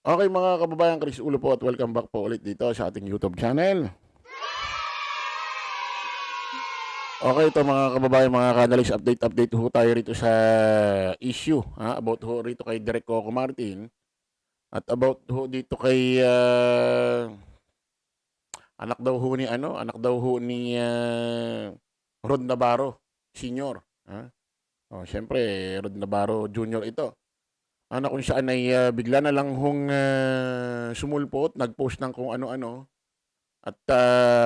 Okay mga kababayan, Chris Ulo po at welcome back po ulit dito sa ating YouTube channel. Okay, ito mga kababayan, mga kanalis, update ho tayo rito sa issue about ho rito kay Direk Coco Martin at about ho dito kay anak daw ho ni Rod Navarro Senior. Oh, syempre Rod Navarro Junior ito. Kung saan ay bigla na lang hong sumulpot, nag-post ng kung ano-ano. At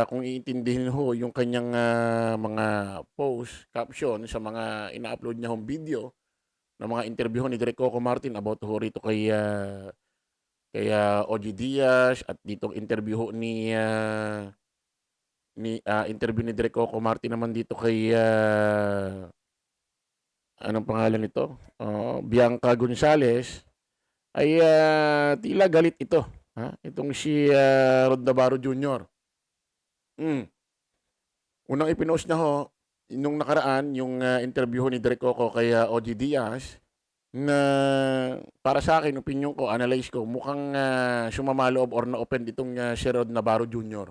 kung iintindihin ho yung kanyang mga post, caption sa mga ina-upload niya hong video ng mga interview ho ni Direk Coco Martin about ho rito kay OG Diaz at ditong interview ho interview ni Direk Coco Martin naman dito kay anong pangalan nito? Bianca Gonzales ay tila galit ito. Itong si Rod Navarro Jr. Mm. Unang ipinost niya ho, nung nakaraan, yung interview ho ni Direk Coco kay OG Diaz, na para sa akin, opinion ko, analyze ko, mukhang sumamaloob or na-offend itong si Rod Navarro Jr.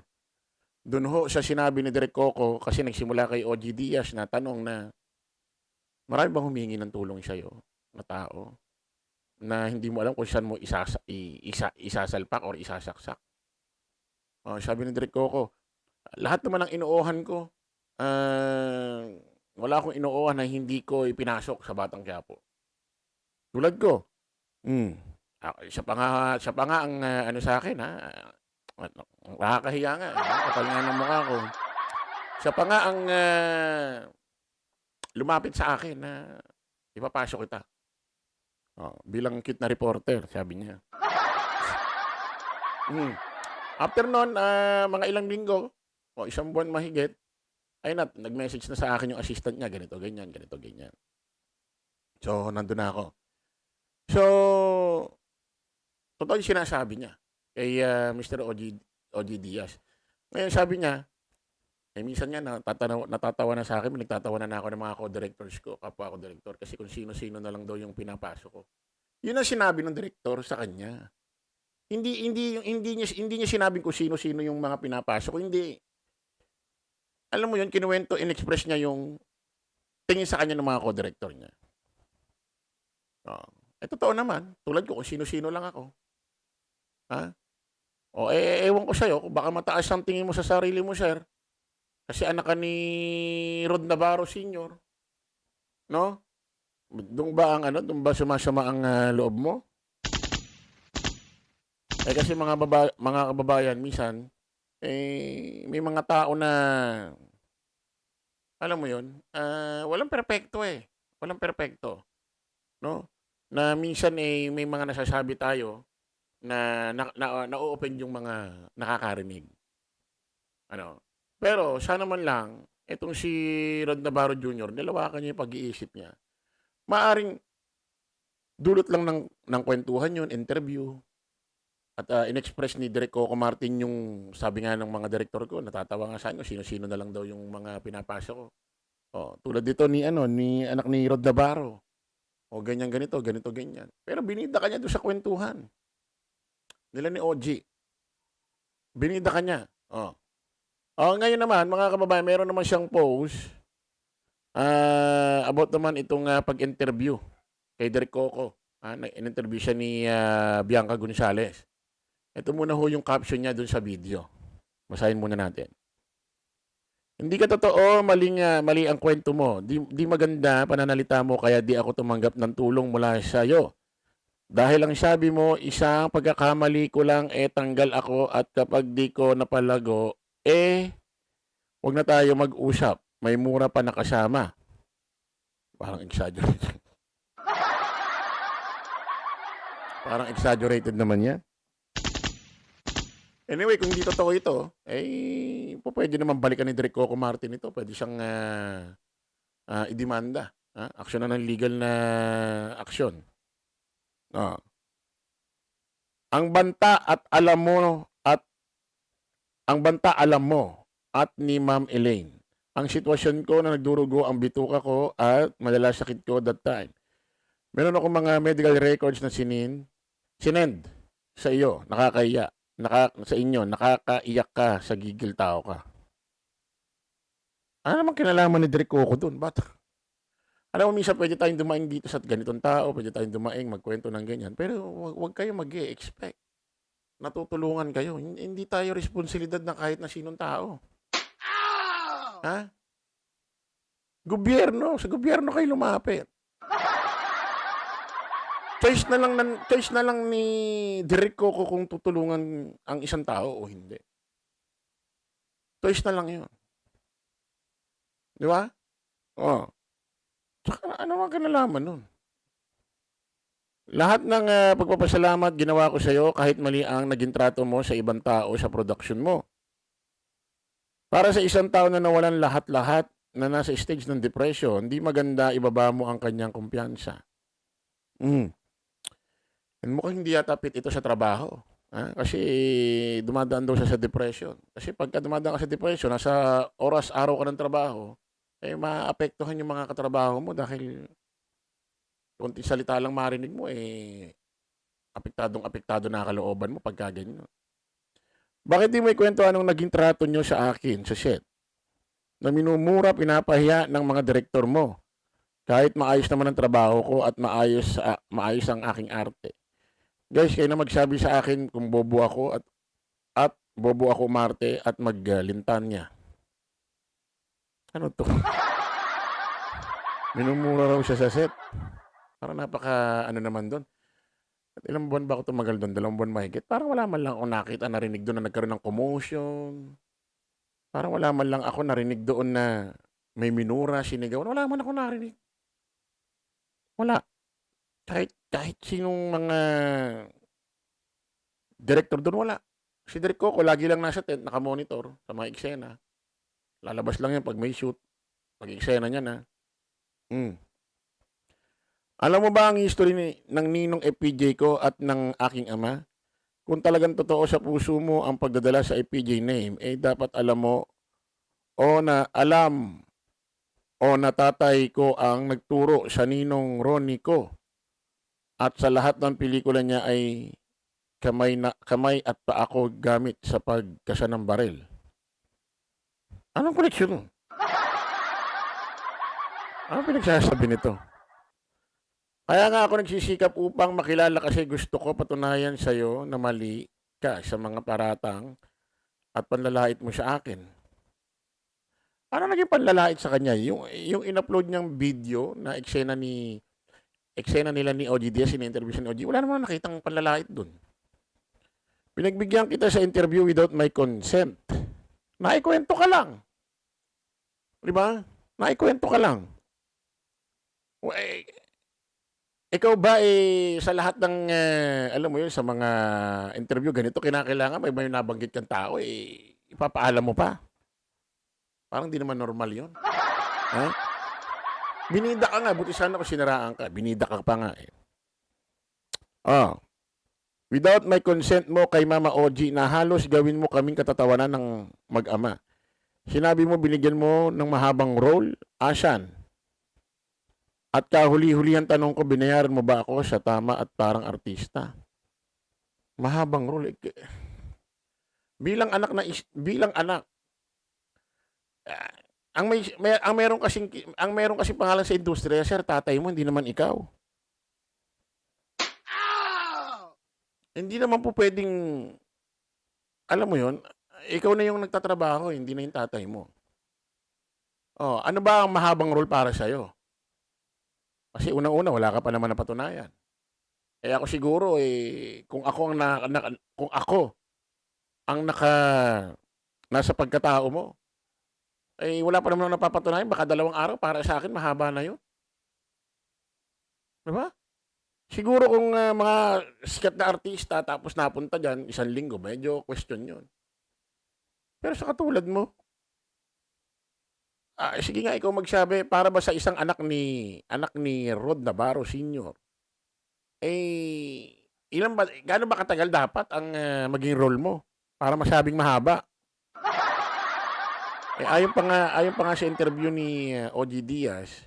Doon ho sa sinabi ni Direk Coco, kasi nagsimula kay OG Diaz na tanong na, marami bang humingi ng tulong sa'yo na tao na hindi mo alam kung saan mo isasalpak or isasaksak? Sabi ni Direk Coco, lahat naman ng inuohan ko, ah, wala akong inuohan na hindi ko ipinasok sa Batang Quiapo. Tulad ko, hmm, siya pa nga ang ano sa akin nakakahiya nga, kapal nga ng mukha ko. Siya pa nga ang lumapit sa akin na ipapasok kita. Bilang cute na reporter, sabi niya. After nun, mga ilang linggo, o isang buwan mahigit, ay nag-message na sa akin yung assistant niya, ganito, ganyan, ganito, ganyan. So, nandun na ako. So, totoo yung sinasabi niya kay Mr. OG Diaz. Ngayon, sabi niya, minsan nga natatawa na sa akin, nagtatawa na ako ng mga co-directors ko, kapwa ko director, kasi kung sino-sino na lang daw yung pinapasok ko. Yun ang sinabi ng director sa kanya. Hindi niya sinabing kung sino-sino yung mga pinapasok ko, hindi. Alam mo yun, kinuwento, in-express niya yung tingin sa kanya ng mga co-director niya. Totoo naman, tulad ko kung sino-sino lang ako. Ewan ko sa'yo, kung baka mataas ang tingin mo sa sarili mo, sir. Kasi anak ka ni Rod Navarro Sr., no? Doon ba sumasama ang loob mo? Kasi mga kababayan, minsan, may mga tao na, alam mo yun, walang perpekto eh. Walang perpekto. No? Na minsan may mga nasasabi tayo na na-open yung mga nakakarinig. Pero sana man lang, itong si Rod Navarro Jr., dalawakan niya yung pag-iisip niya. Maaring dulot lang ng kwentuhan yun, interview. At in-express ni Direk Coco Martin yung sabi nga ng mga direktor ko, natatawa nga sa inyo, sino-sino na lang daw yung mga pinapasok ko. Tulad dito ni anak ni Rod Navarro. Ganyan ganito, ganito ganyan. Pero binida kanya doon sa kwentuhan nila ni OG. Binida kanya. Ngayon naman, mga kababayan, meron naman siyang post about naman itong pag-interview kay Direk Coco. In-interview siya ni Bianca Gonzales. Ito muna ho yung caption niya dun sa video. Basahin muna natin. Hindi ka totoo, mali ang kwento mo. Di maganda pananalita mo kaya di ako tumanggap ng tulong mula sa iyo. Dahil ang sabi mo, isang pagkakamali ko lang tanggal ako at kapag di ko napalago, wag na tayo mag-usap. May mura pa nakasama. Parang exaggerated. Parang exaggerated naman yan. Anyway, kung hindi totoo ito, pwede naman balikan ni Direk Coco Martin ito. Pwede siyang idemanda. Aksyon na ng legal na aksyon. Ang banta alam mo at ni Ma'am Elaine. Ang sitwasyon ko na nagdurugo ang bituka ko at malala sakit ko that time. Meron ako mga medical records na sinend. sa iyo, nakakahiya. Sa inyo, nakakaiyak ka, sa gigil tao ka. Ano naman kinalaman ni Direk Coco dun? Ba't? Alam mo, minsan pwede tayong dumaing dito sa ganitong tao, pwede tayong dumaing, magkwento ng ganyan. Pero wag kayo mag-expect. Natutulungan kayo. Hindi tayo responsibilidad ng kahit na sinong tao. Ha? Gobyerno. Sa gobyerno kayo lumapit. Choice na lang ni Direk Coco kung tutulungan ang isang tao o hindi. Choice na lang yun. Di ba? Oh. Tsaka ano man kinalaman nun? Lahat ng pagpapasalamat ginawa ko sa iyo kahit mali ang naging trato mo sa ibang tao sa production mo. Para sa isang tao na nawalan lahat-lahat na nasa stage ng depression, hindi maganda ibaba mo ang kanyang kumpiyansa. Mukhang hindi yata fit ito sa trabaho. Kasi dumadaan daw siya sa depression. Kasi pagka dumadaan ka sa depression, nasa oras-araw ka ng trabaho, maapektuhan yung mga katrabaho mo dahil konting salita lang marinig mo, apektado na kalooban mo pagka ganyan. Bakit di mo ikwento anong naging trato nyo sa akin, sa set? Na minumura, pinapahiya ng mga direktor mo. Kahit maayos naman ang trabaho ko at maayos ang aking arte. Guys, kayo na magsabi sa akin kung bobo ako at bobo ako umarte at maglintan niya. Ano to? Minumura raw siya sa set. Parang napaka ano naman doon. At ilang buwan ba ako tumagal doon? 2 buwan mahigit. Parang wala man lang ako nakita, narinig doon na nagkaroon ng commotion. Parang wala man lang ako narinig doon na may minura, sinigawan. Wala man ako narinig. Wala. Kahit sinong mga director doon, wala. Si Direk Coco, lagi lang nasa tent, nakamonitor sa mga eksena. Lalabas lang yan pag may shoot. Pag eksena niya na. Alam mo ba ang history ng ninong FPJ ko at ng aking ama? Kung talagang totoo sa puso mo ang pagdadala sa FPJ name, dapat alam mo na tatay ko ang nagturo sa ninong Ronnie ko. At sa lahat ng pelikula niya ay kamay at paa ko gamit sa pagkasa ng baril. Anong koneksyon? Anong pinagsasabi nito? Kaya nga ako nagsisikap upang makilala kasi gusto ko patunayan sa iyo na mali ka sa mga paratang at panlalait mo sa akin. Ano naging panlalait sa kanya? Yung in-upload niyang video na eksena nila ni OG Diaz, in-interview siya ni OG, wala naman nakitang panlalait dun. Pinagbigyan kita sa interview without my consent. Naikwento ka lang. Diba? Naikwento ka lang. Ikaw ba sa lahat ng, alam mo yun, sa mga interview ganito, kinakailangan may nabanggit kang tao, ipapaalam mo pa. Parang di naman normal yun. Ha? Binida ka nga, buti sana kung sinaraan ka. Binida ka pa nga Without my consent mo kay Mama OG na halos gawin mo kaming katatawanan ng mag-ama. Sinabi mo binigyan mo ng mahabang role, asan? At kahuli-hulihan tanong ko, binayaran mo ba ako sa tama at parang artista? Mahabang role. Bilang anak, ang meron kasing pangalan sa industriya, sir, tatay mo, hindi naman ikaw. Hindi naman po pwedeng, alam mo yon, ikaw na yung nagtatrabaho, hindi na yung tatay mo. Ano ba ang mahabang role para sa'yo? Kasi unang-una, wala ka pa naman napatunayan. Ako siguro, kung ako ang nasa pagkatao mo, wala pa naman napapatunayan, baka 2 araw, para sa akin, mahaba na yun. Diba? Siguro kung mga sikat na artista, tapos napunta dyan, 1 linggo, medyo question yun. Pero sa katulad mo, sige nga, ikaw magsabi, para ba sa isang anak ni Rod Navarro Sr., gaano ba katagal dapat ang maging role mo para masabing mahaba? Ayon pa nga sa interview ni OG Diaz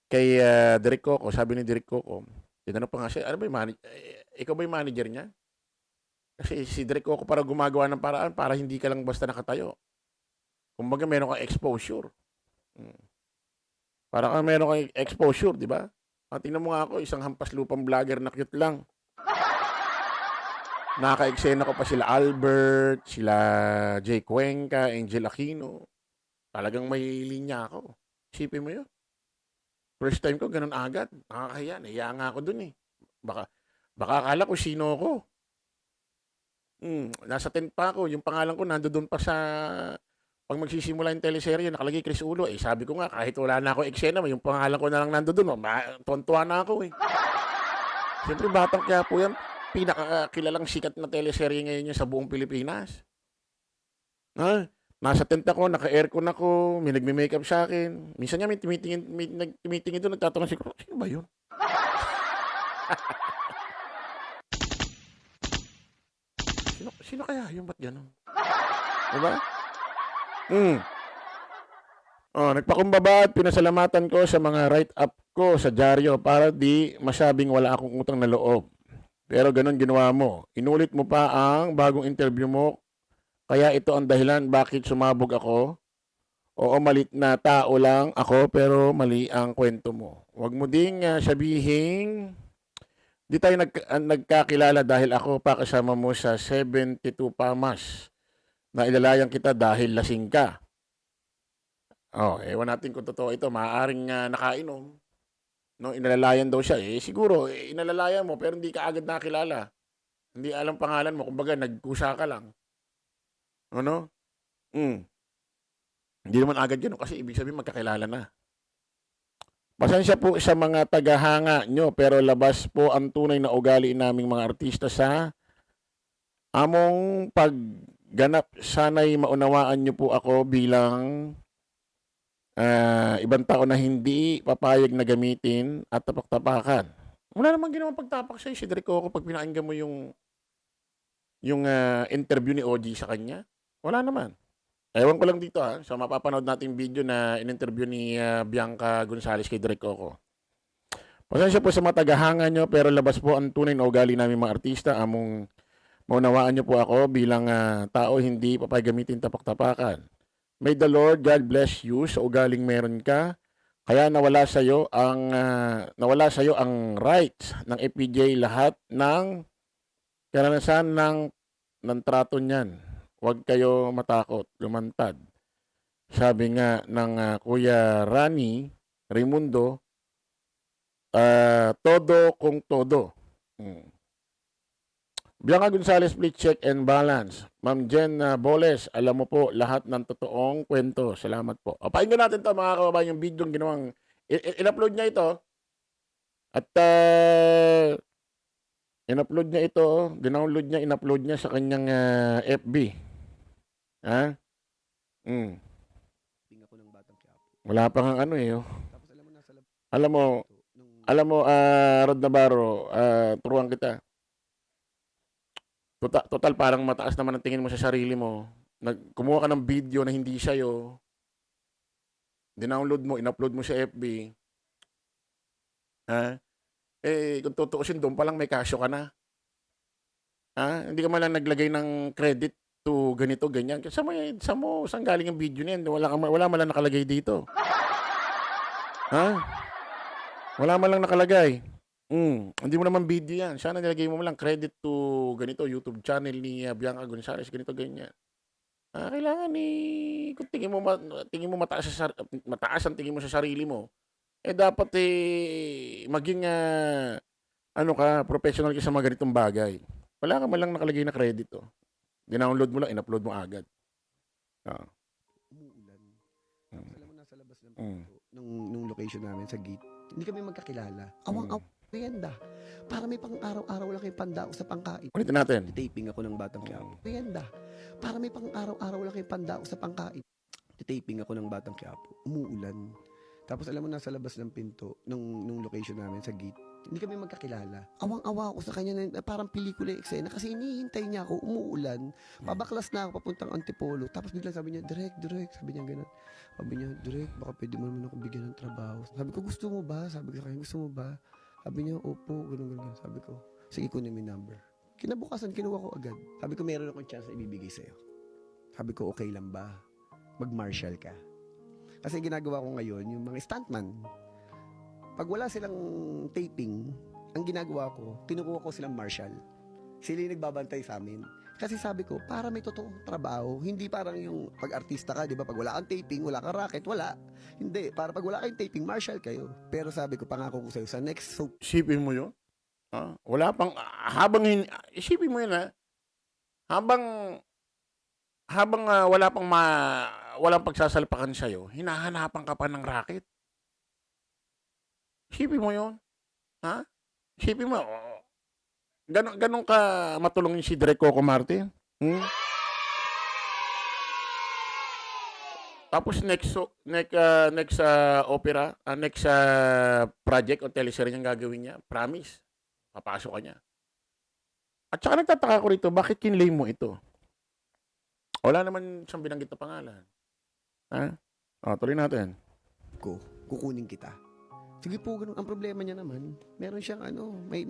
kay Direk Coco, sabi ni Direk Coco, tinanong pa nga siya, ikaw ba yung manager niya? Kasi si Direk Coco para gumagawa ng paraan para hindi ka lang basta nakatayo. Kumbaga meron kang exposure. Mm. Para kang meron kang exposure, di ba? Tingnan mo nga ako, isang hampas lupang vlogger na cute lang. Naka-eksena ko pa sila Albert, sila Jay Cuenca, Angel Aquino. Talagang may linya ako. Isipin mo yun. First time ko, ganun agad. Nakakahiya, nahiya nga ako dun eh. Baka, baka akala ko sino ako. Nasa tent pa ako. Yung pangalan ko nandoon pa sa pag magsisimula yung teleserye, nakalagay Chris Ulo. Sabi ko nga, kahit wala na ako eksena, yung pangalan ko na lang nandoon. Tontuwa na ako eh. Siyempre, Batang Quiapo yan. Pinakakilalang sikat na teleserye ngayon yan sa buong Pilipinas. Nasa tent ako, naka-aircon ako, may nagme-makeup sa akin. Minsan nga may tumitingin doon, nagtatanong si sino ba yun? Sino kaya yun? Ba't ganun? Diba? Nagpakumbaba at pinasalamatan ko sa mga write-up ko sa dyaryo para di masabing wala akong utang na loob. Pero ganun ginawa mo. Inulit mo pa ang bagong interview mo. Kaya ito ang dahilan bakit sumabog ako. Oo, malit na tao lang ako pero mali ang kwento mo. Huwag mo ding sabihin di tayo nagkakilala dahil ako pa kasama mo sa 72 Pamas na ilalayang kita dahil lasing ka. Ewan natin kung totoo ito. Maaaring nakainom. No, inalalayan daw siya. Siguro, inalalayan mo pero hindi ka agad nakilala. Hindi alam pangalan mo. Kumbaga, nagkusa ka lang. Ano? Hindi naman agad yun kasi ibig sabihin magkakilala na. Pasensya po sa mga tagahanga nyo pero labas po ang tunay na ugali naming mga artista sa among pagganap. Sana'y maunawaan nyo po ako bilang ibang tao na hindi papayag na gamitin at tapak-tapakan. Wala namang ginawang pagtapak sa'yo si Direk Coco pag pinakinggan mo yung interview ni OG sa kanya. Wala naman. Ewan ko lang dito sa mapapanood nating video na in-interview ni Bianca Gonzalez kay Direk Coco. Pasensya po sa mga tagahanga nyo pero labas po ang tunay na ugali namin mga artista. Among maunawaan nyo po ako bilang tao hindi papagamitin tapak-tapakan. May the Lord God bless you sa ugaling meron ka. Kaya nawala sa iyo ang rights ng EPJ lahat ng karanasan ng trato niyan. Huwag kayo matakot, lumantad. Sabi nga ng Kuya Raimundo, todo kung todo. Bianca Gonzalez, please check and balance. Ma'am Jen Boles, alam mo po lahat ng totoong kwento. Salamat po. Pakinggan natin ito mga kababayan yung video ng ginawang in-upload niya ito. At in-upload niya ito, dinownload niya, in-upload niya sa kanyang FB. Ako ng Batang Quiapo. Wala pa nga ano eh. Tapos alam mo nasa lab Alam mo, Rod Navarro, turuan kita. Total parang mataas naman ang tingin mo sa sarili mo. Kumuha ka ng video na hindi sa'yo. Dinownload mo, in-upload mo sa FB. Kung tutuusin doon pa lang may kasyo ka na. Hindi ka man lang naglagay ng credit to ganito, ganyan. Saan galing ang video niyan? Wala man lang nakalagay dito. Wala man lang nakalagay. Hindi mo naman video yan. Sana nilagay mo lang credit to ganito, YouTube channel ni Bianca Gonzalez, ganito, ganyan. Kailangan kung tingin mo mataas ang tingin mo sa sarili mo, dapat maging professional ka sa mga ganitong bagay. Wala ka man lang nakalagay na credit. Dinownload mo lang, in-upload mo agad. umuulan. Tapos alam mo nasa labas ng pinto nung location namin sa gate. Hindi kami magkakilala. Merienda. Para may pang araw-araw lang kayong panda sa pangkain. Ulitin natin. Taping ako ng Batang Quiapo. Merienda. Para may pang araw-araw lang kayong panda sa pangkain. Taping ako ng Batang Quiapo. Umuulan. Tapos alam mo nasa labas ng pinto nung location namin sa gate. Hindi kami magkakilala. Awang-awa ako sa kanya na parang pelikula eksena kasi hinihintay niya ako, umuulan. Pabaklas na ako papuntang Antipolo. Tapos biglang sabi niya, Direk, sabi niya gano'n. Sabi niya, Direk, baka pwede mo naman ako bigyan ng trabaho. Sabi ko, gusto mo ba? Sabi ko sa kanya, gusto mo ba? Sabi niya, opo, gano'n. Sabi ko, sige, kunin mo yung number. Kinabukasan, kinuha ko agad. Sabi ko, meron akong chance na ibibigay sa'yo. Sabi ko, okay lang ba? Mag-marshal ka. Kasi ginagawa ko ngayon, yung mga stuntman, pag wala silang taping, ang ginagawa ko, tinukuha ko silang marshal. Sila yung nagbabantay sa amin. Kasi sabi ko, para may totoong trabaho, hindi parang yung pag-artista ka, di ba? Pag wala kang taping, wala kang racket, wala. Hindi, para pag wala kang taping, marshal kayo. Pero sabi ko, pangako ko sa'yo, sa next soap, Isipin mo yun. Wala pang, isipin mo yun habang, wala pang walang pagsasalpakan sa'yo, hinahanapan ka pa ng racket. Isipin mo yun. Ha? Isipin mo, ganun ka matulungin si Direk Coco Martin. Tapos next opera, next project o teleserye niyang gagawin niya, promise, papasok ka niya. At saka nagtataka ko rito, bakit kinlay mo ito? Wala naman siyang binanggit na pangalan. Tuloy natin. ko, kukunin kita. Sige po, ganun. Ang problema niya naman, meron siyang may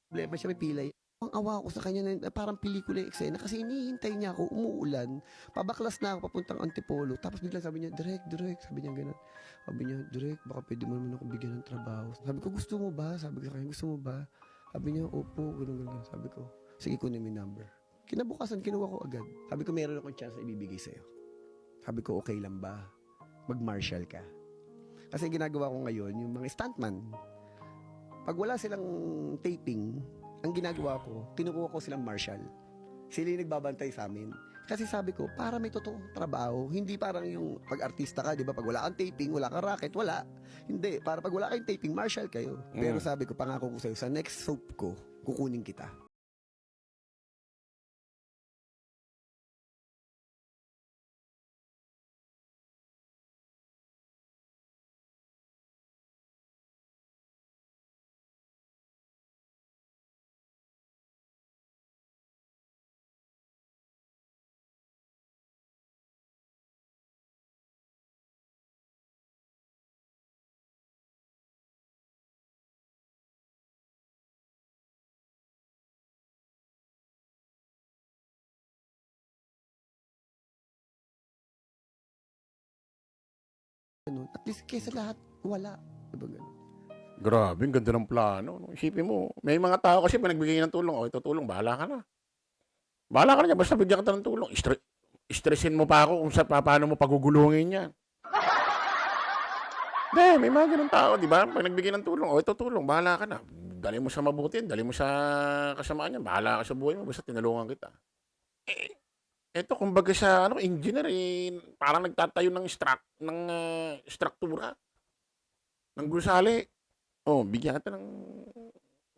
problema siya, may pilay. Ang awa ko sa kanya na parang pelikula yung eksena kasi hinihintay niya ako, umuulan, pabaklas na ako papuntang Antipolo, tapos biglang sabi niya, Direk, sabi niya gano'n. Sabi niya, Direk, baka pwede mo naman ako bigyan ng trabaho. Sabi ko, gusto mo ba? Sabi ko sa kanya, gusto mo ba? Sabi niya, opo, gano'n. Sabi ko, sige, kunin mo yung number. Kinabukasan, kinuha ko agad. Sabi ko, meron akong chance na ibibigay sa'yo. Sabi ko, okay lang ba? Mag-marshal ka. Kasi ginagawa ko ngayon, yung mga stuntman, pag wala silang taping, ang ginagawa ko, tinukuha ko silang marshal. Sila yung nagbabantay sa amin. Kasi sabi ko, para may totoong trabaho, hindi parang yung pag-artista ka, di ba? Pag wala kang taping, wala kang racket, wala. Hindi, para pag wala kang taping, marshal kayo. Pero sabi ko, pangako ko sa'yo, sa next soap ko, kukunin kita. Ganun. At least, kesa lahat, wala. Diba ganun? Grabe, ang ganda ng plano. No? Isipin mo, may mga tao kasi pinagbigay ng tulong, ito tulong, bahala ka na. Bahala ka na dyan, basta bigyan ka ng tulong. Stressin mo pa ako kung paano mo pagugulungin yan. May mga ganun tao, di ba? Pag nagbigay ng tulong, ito tulong, bahala ka na. Dali mo sa mabuti, dali mo sa kasamaan yan, bahala ka sa buhay mo, basta tinulungan kita. Ito, kumbaga sa engineer, parang nagtatayo ng struktura, ng gusali. Bigyan kita ng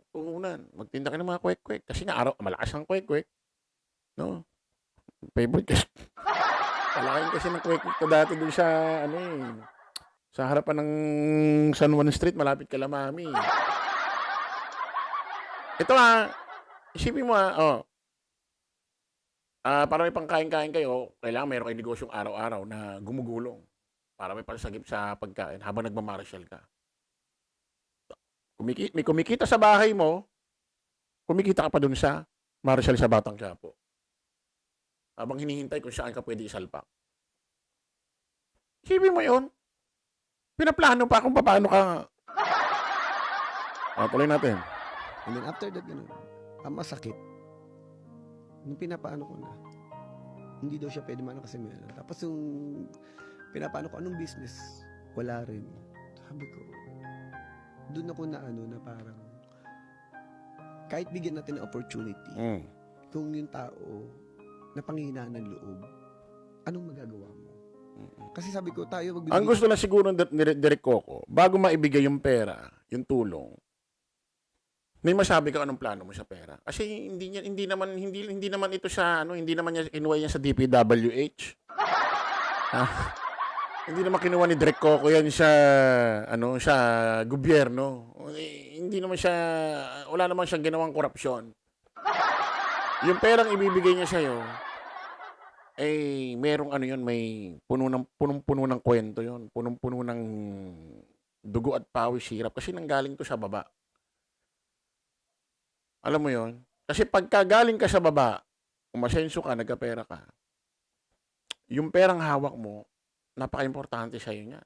puhunan. Magtinda ka ng mga kwek-kwek. Kasi nga, malakas ang kwek-kwek. No? Favorite kasi. Palakin kasi ng kwek-kwek ko dati dun sa, sa harapan ng San Juan Street, malapit kay Mami. Ito isipin mo para may pangkain-kain kayo, kailangan meron kayong negosyong araw-araw na gumugulong para may pansagip sa pagkain habang nagmamarshal ka. May kumikita sa bahay mo, kumikita ka pa dun sa marshal sa Batang Quiapo. Habang hinihintay kung saan ka pwede isalpak. Isipin mo yun. Pinaplano pa kung paano ka. Tuloy natin. And then after that, ganun, ang masakit, nung pinapaano ko na, hindi daw siya pwede mano kasi may ano. Tapos yung pinapaano ko, anong business? Wala rin. Sabi ko, doon ako na na parang, kahit bigyan natin ng opportunity, kung yung tao, napanghihinaan ng loob, anong magagawa mo? Kasi sabi ko, tayo magbibigay. Ang gusto na siguro ni Direk Coco, bago maibigay yung pera, yung tulong, may masabi ka anong plano mo sa pera. Kasi hindi naman ito sa hindi naman niya kinuha niya sa DPWH. Hindi naman kinuha ni Direk Coco yan sa sa gobyerno. Hindi naman siya, wala naman siyang ginawang korupsyon. Yung perang ibibigay niya sa iyo, merong may punong-puno ng kwento yon, punong-puno ng dugo at pawis hirap kasi nanggaling to sa baba. Alam mo yon? Kasi pagka galing ka sa baba, umasenso ka, nagkapera ka, yung perang hawak mo, napaka-importante sa'yo niya.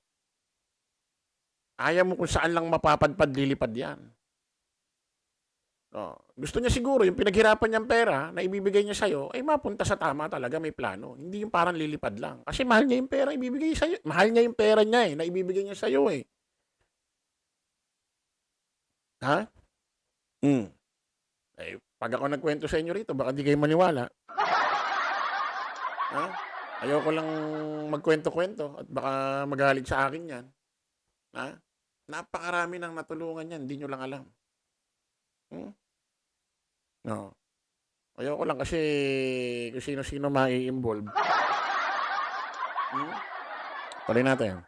Ayaw mo kung saan lang mapapadpad, lilipad yan. Oh, gusto niya siguro yung pinaghirapan niyang pera na ibibigay niya sa'yo, ay mapunta sa tama talaga, may plano. Hindi yung parang lilipad lang. Kasi mahal niya yung pera ibibigay sa'yo. Mahal niya yung pera niya na ibibigay niya sa'yo eh. Ha? Hmm. Eh, pag ako nagkwento sa inyo rito, baka di kayo maniwala. Ha? Ayoko lang magkwento-kwento at baka magalit sa akin yan. Ha? Napakarami nang natulungan yan, hindi nyo lang alam. Hmm? No. Ayoko lang kasi kung sino-sino mai-involve. Hmm? Tuloy natin.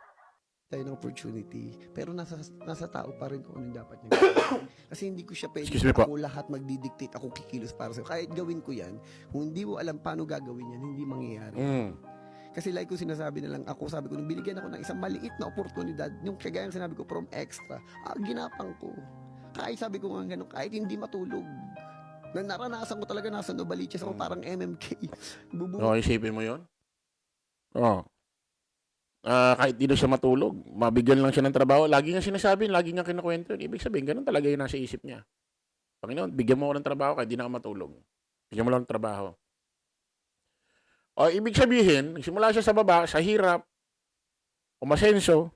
tayo ng opportunity. Pero nasa tao pa rin kung ano yung dapat niya gawin. Kasi hindi ko siya pwede Excuse me po. ako lahat magdidictate, ako kikilos para sa'yo. Kahit gawin ko yan, kung hindi mo alam paano gagawin yan, hindi mangyayari. Hmm. Kasi like ko sinasabi na lang ako, sabi ko, nung binigyan ako ng isang maliit na oportunidad, yung kagaya sinabi ko, from extra, ginapang ko. Kahit sabi ko nga ganun, kahit hindi matulog. Na naranasan ko talaga, nasa Novaliches ako, parang MMK. Oo, isipin mo yun? Oo. Kahit di na siya matulog, mabigyan lang siya ng trabaho. Lagi niya sinasabi, lagi niya kinukwento yun. Ibig sabihin, ganun talaga yung nasa isip niya. Panginoon, bigyan mo ako ng trabaho kahit di na ako matulog. Bigyan mo lang ng trabaho. O, ibig sabihin, nagsimula siya sa baba, sa hirap, umasenso,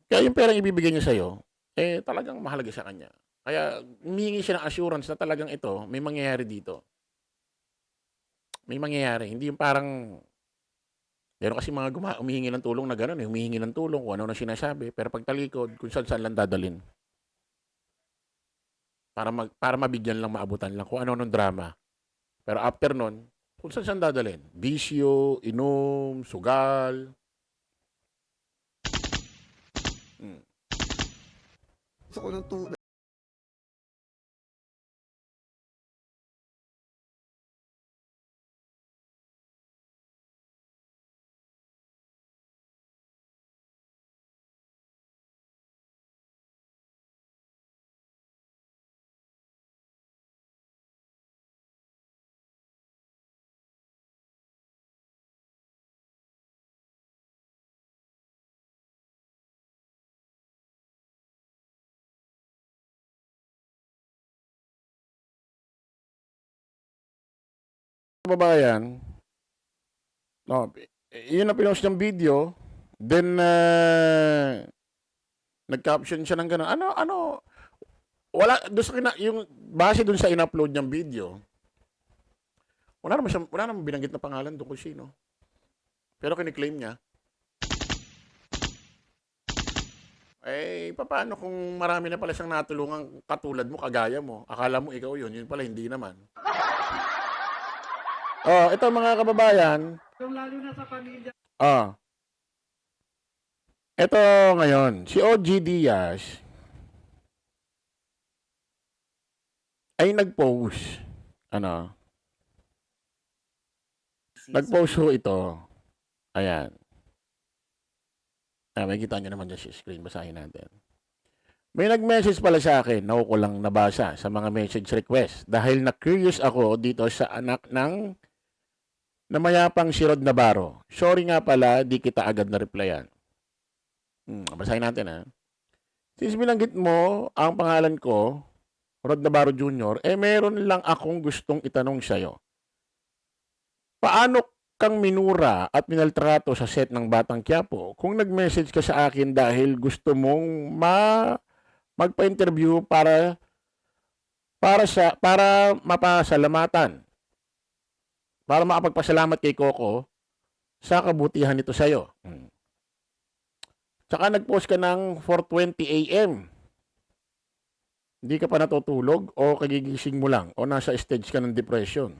kaya yung perang ibibigay niya sa'yo, eh, talagang mahalaga sa kanya. Kaya, humingi siya ng assurance na talagang ito, may mangyayari dito. May mangyayari. Hindi yung parang, meron kasi mga humihingi ng tulong na gano'n, humihingi ng tulong, kung ano na sinasabi, pero pagtalikod, kung saan lang dadalin. Para mabigyan lang, maabutan lang, kung ano nung drama. Pero after nun, kung saan dadalhin. Bisyo, inom, sugal. Hmm. Gusto ko ng Kababayan, no, yun ang pinost ng video, then, nag-caption siya ng gano'n. Wala, doon yung, base doon sa in-upload niyang video, wala naman binanggit na pangalan doon kung sino. Pero kiniklaim niya, eh, paano kung marami na pala siyang natulungan katulad mo, kagaya mo? Akala mo ikaw yun pala hindi naman. Oh, ito mga kababayan. Yung lalo na sa pamilya. Ito ngayon, si OG Diaz ay nag-post. Nag-post ho ito. Ayan. Makikita nyo naman dyan sa screen. Basahin natin. May nag-message pala sa akin na ko lang nabasa sa mga message request dahil na-curious ako dito sa anak ng namayapang si Rod Navarro. Sorry nga pala, di kita agad na-replyan. Basahin natin ha. Since binanggit mo ang pangalan ko, Rod Navarro Jr., meron lang akong gustong itanong sa'yo. Paano kang minura at minaltrato sa set ng Batang Quiapo kung nag-message ka sa akin dahil gusto mong magpa-interview para mapasalamatan, para makapagpasalamat kay Coco sa kabutihan nito sa'yo. Tsaka nag-post ka ng 4:20 AM. Hindi ka pa natutulog o kagigising mo lang o nasa stage ka ng depression.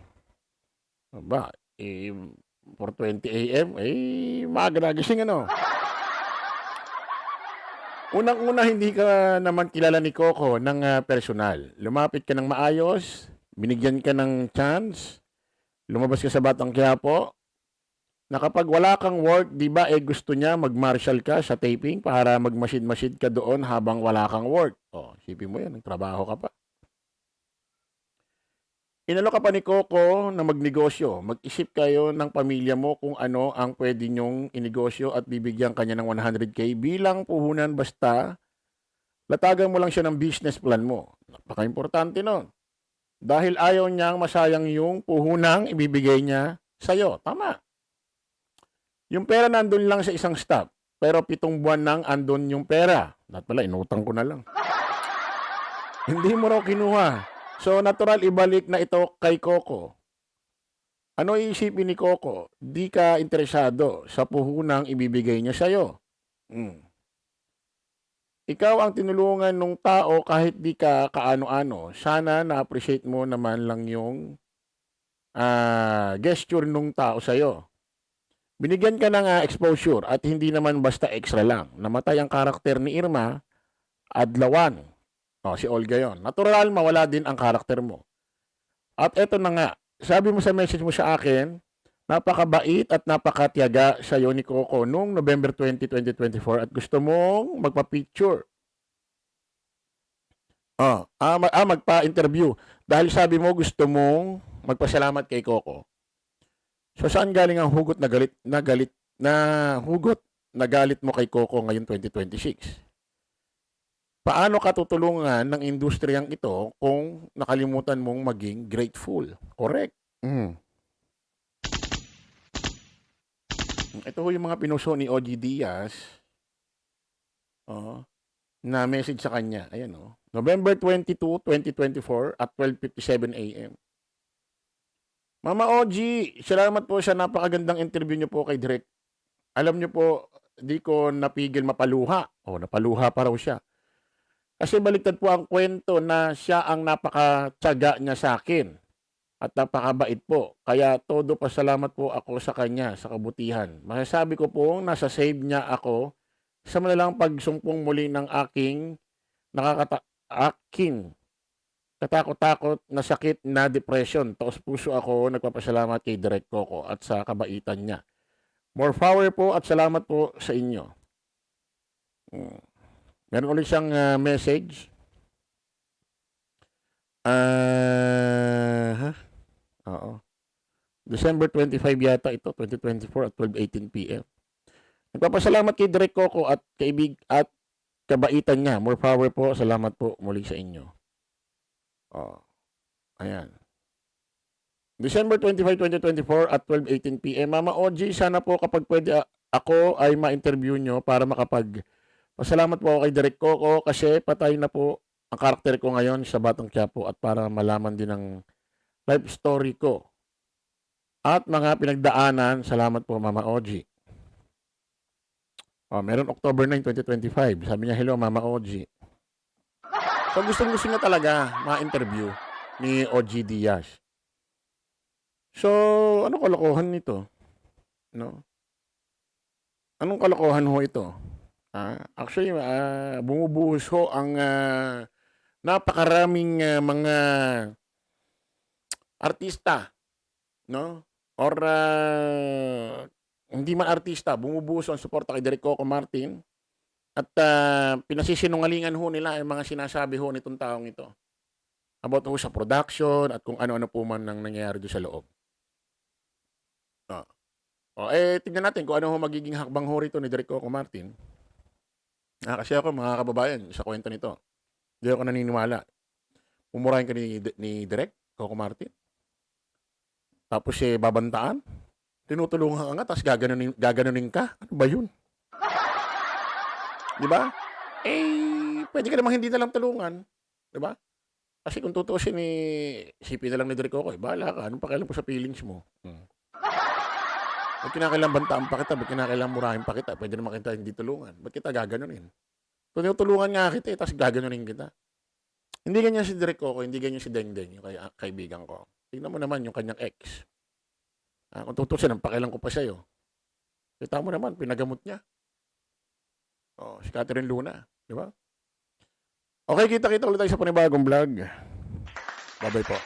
Ba, 4:20 AM, maaga na gising Unang-una, hindi ka naman kilala ni Coco ng personal. Lumapit ka ng maayos, binigyan ka ng chance, lumabas ka sa Batang Quiapo, na kapag wala kang work, di ba gusto niya mag-marshal ka sa taping para magmasid-masid ka doon habang wala kang work. Isipin mo yan, nagtrabaho ka pa. Inalo ka pa ni Coco na magnegosyo. Mag-isip kayo ng pamilya mo kung ano ang pwede nyong inegosyo at bibigyan kanya ng 100K bilang puhunan basta latagan mo lang siya ng business plan mo. Napaka-importante nun. Dahil ayaw niyang masayang yung puhunang ibibigay niya sa'yo. Tama. Yung pera nandun lang sa isang stop. Pero 7 buwan nang andun yung pera. Dapat pala, inutang ko na lang. Hindi mo raw kinuha. So, natural ibalik na ito kay Coco. Ano iisipin ni Coco? Di ka interesado sa puhunang ibibigay niya sa'yo. Ikaw ang tinulungan ng tao kahit di ka kaano-ano. Sana na-appreciate mo naman lang yung gesture ng tao sa'yo. Binigyan ka ng exposure at hindi naman basta extra lang. Namatay ang karakter ni Irma, adlawan. Si Olga yon. Natural, mawala din ang karakter mo. At eto na nga, sabi mo sa message mo sa akin, napakabait at napakatiyaga sa iyo ni Coco noong November 20, 2024 at gusto mong magpa-picture. Magpa-interview. Dahil sabi mo gusto mong magpasalamat kay Coco. So saan galing ang hugot na galit mo kay Coco ngayon 2026? Paano ka tutulungan ng industriyang ito kung nakalimutan mong maging grateful? Correct. Ito ho yung mga pinuso ni OG Diaz na message sa kanya. Ayan November 22, 2024 at 12:57 a.m. Mama OG, salamat po sa napakagandang interview niyo po kay Direk. Alam niyo po, di ko napigil mapaluha. Napaluha pa raw siya. Kasi baliktad po ang kwento na siya ang napakatsaga niya sa akin at napakabait po. Kaya todo pasalamat po ako sa kanya sa kabutihan. Masasabi ko po nasa save niya ako sa malalang pagsumpong muli ng aking katakot-takot na sakit na depression. Taos puso ako nagpapasalamat kay Direk Coco at sa kabaitan niya. More power po at salamat po sa inyo. Meron ulit siyang message. December 25 yata ito, 2024 at 12:18 p.m. Nagpapasalamat kay Direk Coco at at kabaitan niya. More power po. Salamat po muli sa inyo. Ayan. December 25, 2024 at 12:18 p.m. Mama OG, sana po kapag pwede ako ay ma-interview nyo para pasalamat po ako kay Direk Coco kasi patay na po ang karakter ko ngayon sa Batang Quiapo at para malaman din ang life story ko at mga pinagdaanan. Salamat po Mama OG. Meron October 9, 2025. Sabi niya, hello Mama OG. So gusto niya talaga ma-interview ni OG Diaz. So, ano kalokohan nito? No? Anong kalokohan ho ito? Actually, bumubuhos ho ang napakaraming mga artista, no? Or hindi man artista, bumubuhos ang suporta kay Direk Coco Martin at pinasisinungalingan ho nila ang mga sinasabi ho nitong taong ito about ho sa production at kung ano-ano po man nang nangyayari doon sa loob. Tignan natin kung ano ho magiging hakbang ho rito ni Direk Coco Martin. Kasi ako, mga kababayan, sa kwento nito, hindi ako naniniwala. Umurahin ka ni Direk Coco Martin. Tapos babantaan. Tinutulungan ka nga, tapos gaganunin ka. Ano ba yun? Di ba? Pwede ka namang hindi na lang tulungan. Di ba? Kasi kung tutuusin isipin na lang ni Direk Coco, bahala ka. Anong pakialam po sa feelings mo? Ba't kinakailang bantaan pa kita? Ba't kinakailang murahin pa kita? Pwede naman kita hindi tulungan. Ba't kita gaganunin? Tinutulungan nga kita tapos gaganunin kita. Hindi ganyan si Direk Coco, hindi ganyan si Dengdeng, yung kaibigan ko. Tingnan mo naman yung kanyang ex. Kung tutusin, ang pakialam ko pa sa'yo. Kita mo naman, pinagamot niya. Si Catherine Luna. Di ba? Okay, kita-kita ulit tayo sa panibagong vlog. Bye-bye po.